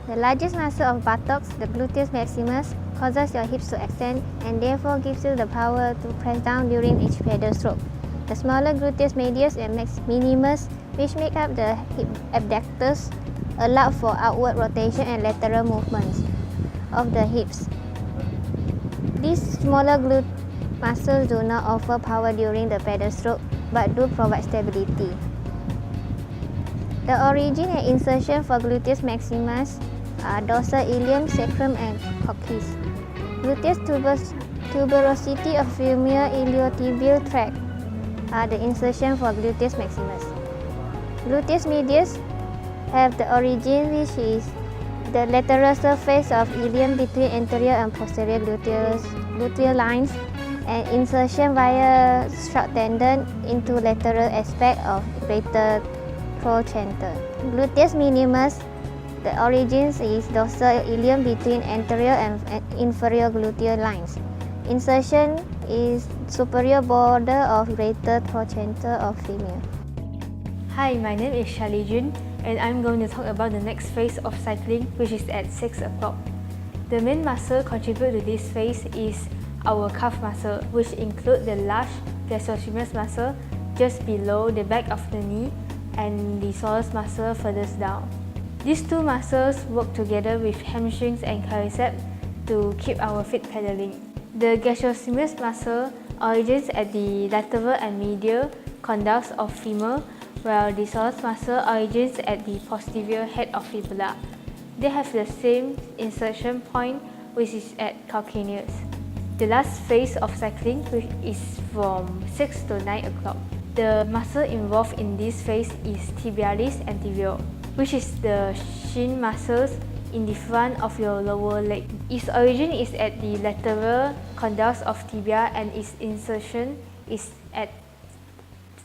The largest muscle of buttocks, the gluteus maximus, causes your hips to extend and therefore gives you the power to press down during each pedal stroke. The smaller gluteus medius and minimus, which make up the hip abductors, allow for outward rotation and lateral movements of the hips. These smaller glute muscles do not offer power during the pedal stroke, but do provide stability. The origin and insertion for gluteus maximus are dorsal ilium, sacrum, and coccyx. Gluteus tuberosity of femur iliotibial tract are the insertion for gluteus maximus. Gluteus medius have the origin, which is the lateral surface of ilium between anterior and posterior gluteal lines, and insertion via short tendon into lateral aspect of greater trochanter. Gluteus minimus, the origins is dorsal ilium between anterior and inferior gluteal lines. Insertion is superior border of greater trochanter of femur. Hi, my name is Charlie Jun, and I'm going to talk about the next phase of cycling, which is at 6 o'clock. The main muscle contributed to this phase is our calf muscle, which include the large gastrocnemius muscle just below the back of the knee and the soleus muscle further down. These two muscles work together with hamstrings and quadriceps to keep our feet pedaling. The gastrocnemius muscle originates at the lateral and medial condyles of femur, while the soleus muscle originates at the posterior head of fibula. They have the same insertion point, which is at calcaneus. The last phase of cycling, which is from 6 to 9 o'clock. The muscle involved in this phase is tibialis anterior, which is the shin muscles in the front of your lower leg. Its origin is at the lateral condyles of tibia, and its insertion is at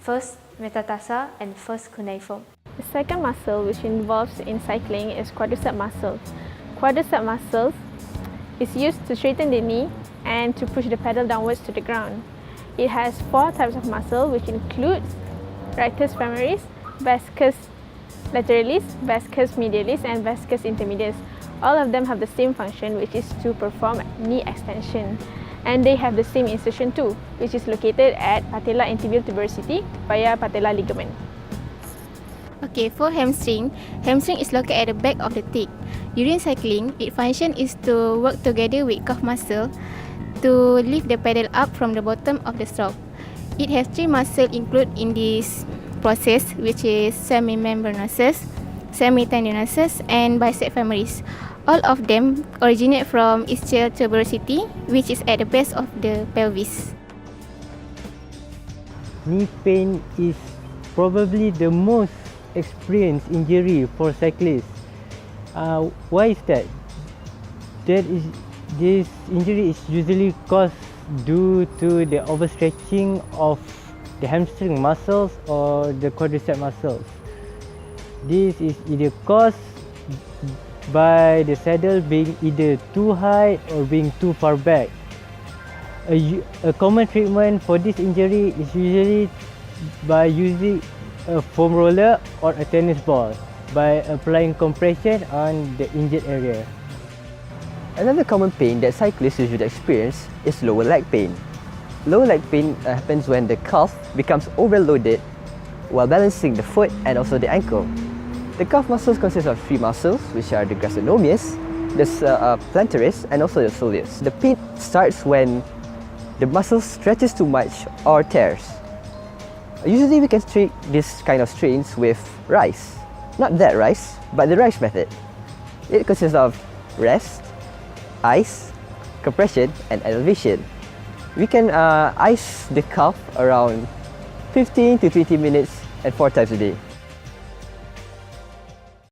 first metatarsa and first cuneiform. The second muscle which involves in cycling is quadricep muscle. Quadricep muscle is used to straighten the knee and to push the pedal downwards to the ground. It has 4 types of muscle, which include rectus femoris, vascus lateralis, vascus medialis, and vascus intermedius. All of them have the same function, which is to perform knee extension. And they have the same insertion too, which is located at patella and tibial tuberosity via patella ligament. Okay, for hamstring is located at the back of the thick. During cycling, its function is to work together with calf muscle to lift the pedal up from the bottom of the stroke. It has 3 muscles included in this process, which is semimembranosus, semitendinosus, and bicep femoris. All of them originate from ischial tuberosity, which is at the base of the pelvis. Knee pain is probably the most experienced injury for cyclists. Why is that? This injury is usually caused due to the overstretching of the hamstring muscles or the quadricep muscles. This is either caused by the saddle being either too high or being too far back. A common treatment for this injury is usually by using a foam roller or a tennis ball by applying compression on the injured area. Another common pain that cyclists usually experience is lower leg pain. Lower leg pain happens when the calf becomes overloaded while balancing the foot and also the ankle. The calf muscles consist of 3 muscles, which are the gastrocnemius, the plantaris, and also the soleus. The pain starts when the muscle stretches too much or tears. Usually we can treat this kind of strains with RICE. Not that RICE, but the RICE method. It consists of rest, ice, compression, and elevation. We can ice the calf around 15 to 20 minutes and 4 times a day.